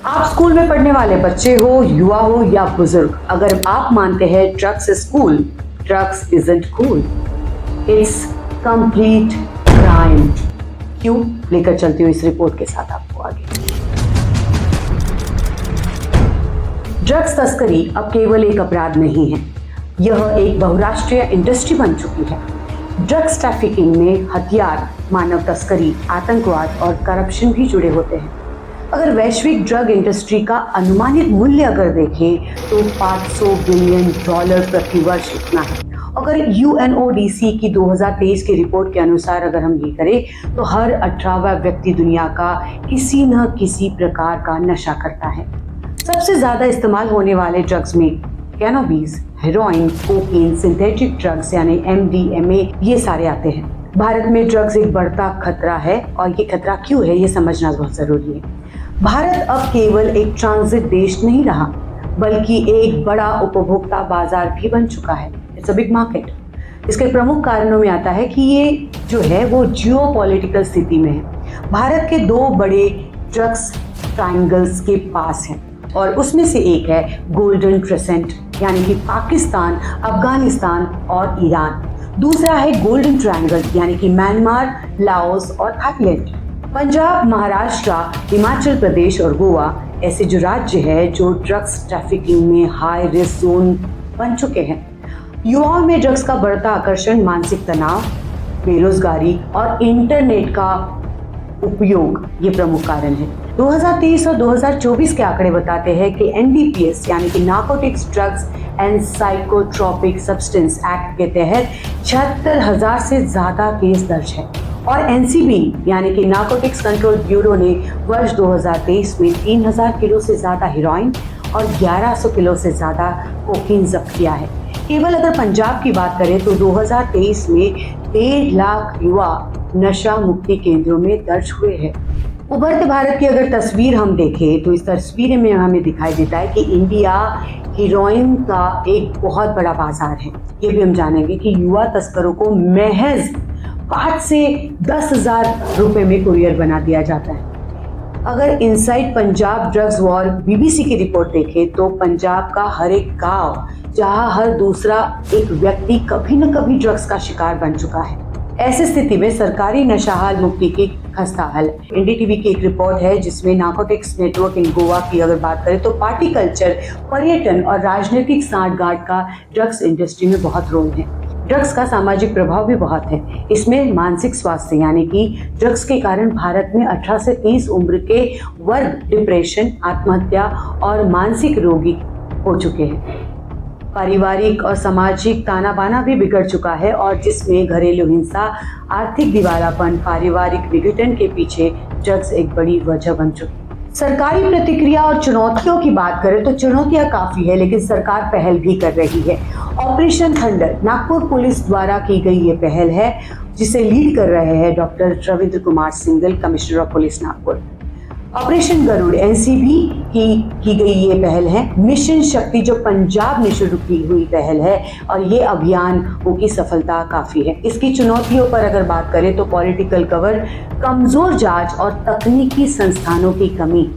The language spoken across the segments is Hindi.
आप स्कूल में पढ़ने वाले बच्चे हो, युवा हो या बुजुर्ग, अगर आप मानते हैं drugs is cool, drugs isn't cool, it's complete crime. क्यों? लेकर चलती हूँ इस रिपोर्ट के साथ आपको आगे। ड्रग्स तस्करी अब केवल एक अपराध नहीं है, यह एक बहुराष्ट्रीय इंडस्ट्री बन चुकी है। ड्रग्स ट्रैफिकिंग में हथियार, मानव तस्करी, आतंकवाद और करप्शन भी जुड़े होते हैं। अगर वैश्विक ड्रग इंडस्ट्री का अनुमानित मूल्य अगर देखें तो $500 बिलियन प्रति वर्ष इतना है। अगर UNODC की 2023 की रिपोर्ट के अनुसार अगर हम ये करें तो हर 18वां व्यक्ति दुनिया का किसी न किसी प्रकार का नशा करता है। सबसे ज्यादा इस्तेमाल होने वाले ड्रग्स में कैनोबीज, हेरोइन, कोकीन, सिंथेटिक ड्रग्स यानी MDMA ये सारे आते हैं। भारत में ड्रग्स एक बढ़ता खतरा है और ये खतरा क्यों है ये समझना बहुत जरूरी है। भारत अब केवल एक ट्रांजिट देश नहीं रहा बल्कि एक बड़ा उपभोक्ता बाजार भी बन चुका है। It's a big market. इसके प्रमुख कारणों में आता है कि ये जो है वो जियोपॉलिटिकल स्थिति में है। भारत के दो बड़े ड्रग्स ट्रायंगल्स के पास हैं और उसमें से एक है गोल्डन क्रेसेंट यानी कि पाकिस्तान, अफगानिस्तान और ईरान। दूसरा है गोल्डन ट्रायंगल यानी कि म्यांमार, लाओस और थाईलैंड। पंजाब, महाराष्ट्र, हिमाचल प्रदेश और गोवा ऐसे जो राज्य है जो ड्रग्स ट्रैफिकिंग में हाई रिस्क जोन बन चुके हैं। युवाओं में ड्रग्स का बढ़ता आकर्षण, मानसिक तनाव, बेरोजगारी और इंटरनेट का उपयोग ये प्रमुख कारण है। 2023 और 2024 के आंकड़े बताते हैं कि NDPS यानी कि narcotics drugs and psychotropic substance act के तहत 76,000 से ज्यादा केस दर्ज है और NCB यानी कि नार्कोटिक्स कंट्रोल ब्यूरो ने वर्ष 2023 में 3,000 किलो से ज्यादा हेरोइन और 1,100 किलो से ज्यादा कोकीन जब्त किया है। केवल अगर पंजाब की बात करें तो 2023 में 1.5 लाख युवा नशा मुक्ति केंद्रों में दर्ज हुए हैं। उभरते भारत की अगर तस्वीर हम देखें तो इस तस्वीर में हमें दिखाई देता है कि इंडिया हेरोइन का एक बहुत बड़ा बाजार है। ये भी हम जानेंगे कि युवा तस्करों को महज 5 से 10,000 रुपए में कुरियर बना दिया जाता है। अगर inside Punjab drugs war BBC की रिपोर्ट देखें तो पंजाब का हर एक गांव, जहां हर दूसरा एक व्यक्ति कभी न कभी ड्रग्स का शिकार बन चुका है। ऐसी स्थिति में सरकारी नशाहाल मुक्ति की खस्ताहाल। NDTV की एक रिपोर्ट है जिसमें नार्कोटिक्स नेटवर्क इन गोवा की अगर बात करें तो पार्टी कल्चर, पर्यटन और राजनीतिक सांठगांठ का ड्रग्स इंडस्ट्री में बहुत रोल है। ड्रग्स का सामाजिक प्रभाव भी बहुत है। इसमें मानसिक स्वास्थ्य यानी कि ड्रग्स के कारण भारत में 18 से 30 उम्र के वर्ग डिप्रेशन, आत्महत्या और मानसिक रोगी हो चुके हैं। पारिवारिक और सामाजिक ताना बाना भी बिगड़ चुका है और जिसमें घरेलू हिंसा, आर्थिक दिवालापन, पारिवारिक विघटन के पीछे ड्रग्स एक बड़ी वजह बन चुकी है। सरकारी प्रतिक्रिया और चुनौतियों की बात करें तो चुनौतियां काफी है लेकिन सरकार पहल भी कर रही है। ऑपरेशन थंडर नागपुर पुलिस द्वारा की गई ये पहल है जिसे लीड कर रहे हैं doctor Ravindra Kumar Singhal, commissioner of police Nagpur. Operation Garud NCB की गई ये पहल है। मिशन शक्ति जो पंजाब ने शुरू की हुई पहल है और ये अभियान की सफलता काफी है। इसकी चुनौतियों पर अगर बात करें तो पॉलिटिकल कवर, कमजोर जांच और तकनीकी संस्थानों की कमी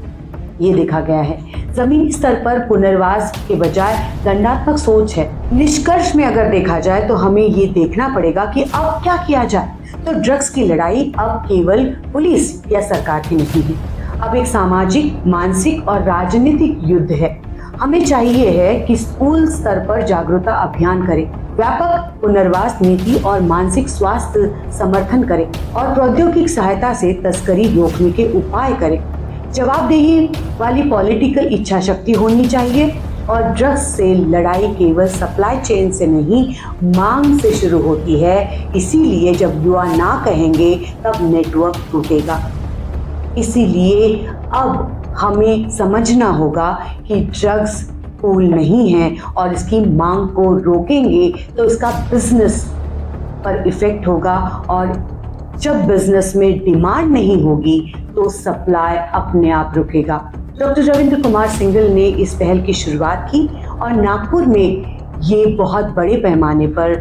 ये देखा गया है। जमीनी स्तर पर पुनर्वास के बजाय दंडात्मक सोच है। निष्कर्ष में अगर देखा जाए तो हमें ये देखना पड़ेगा कि अब क्या किया जाए। तो ड्रग्स की लड़ाई अब केवल पुलिस या सरकार की नहीं है, अब एक सामाजिक, मानसिक और राजनीतिक युद्ध है। हमें चाहिए है कि स्कूल स्तर पर जागरूकता अभियान करें, व्यापक पुनर्वास नीति और मानसिक स्वास्थ्य समर्थन करें और प्रौद्योगिक सहायता से तस्करी रोकने के उपाय करें। जवाबदेही वाली पॉलिटिकल इच्छा शक्ति होनी चाहिए और ड्रग्स से लड़ाई केवल सप्लाई चेन से नहीं, मांग से शुरू होती है। इसीलिए जब युवा ना कहेंगे तब नेटवर्क टूटेगा। इसीलिए अब हमें समझना होगा कि ड्रग्स कूल नहीं है और इसकी मांग को रोकेंगे तो इसका बिजनेस पर इफेक्ट होगा और जब बिजनेस में डिमांड नहीं होगी तो सप्लाई अपने आप रुकेगा। डॉक्टर रविंद्र कुमार सिंघल ने इस पहल की शुरुआत की और नागपुर में ये बहुत बड़े पैमाने पर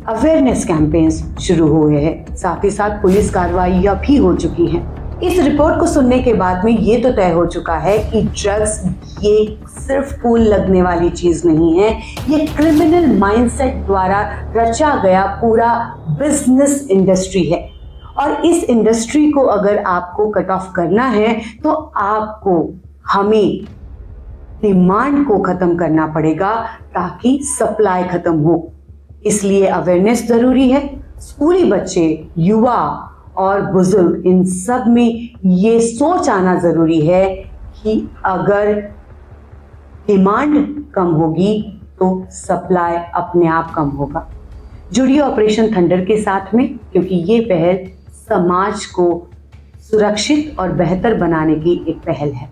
अवेयरनेस कैंपेन्स शुरू हुए हैं। साथ ही साथ पुलिस कार्रवाइयां भी हो चुकी हैं। इस रिपोर्ट को सुनने के बाद में ये तो तय हो चुका है कि ड्रग्स ये सिर्फ फूल लगने वाली चीज नहीं है, ये क्रिमिनल माइंडसेट द्वारा रचा गया पूरा बिजनेस इंडस्ट्री है। और इस इंडस्ट्री को अगर आपको कट ऑफ करना है तो आपको हमें डिमांड को खत्म करना पड़ेगा ताकि सप्लाई खत्म हो। इसलिए अवेयरनेस जरूरी है। स्कूली बच्चे, युवा और बुजुर्ग, इन सब में ये सोच आना जरूरी है कि अगर डिमांड कम होगी तो सप्लाई अपने आप कम होगा। जुड़िए ऑपरेशन थंडर के साथ में, क्योंकि ये पहल समाज को सुरक्षित और बेहतर बनाने की एक पहल है।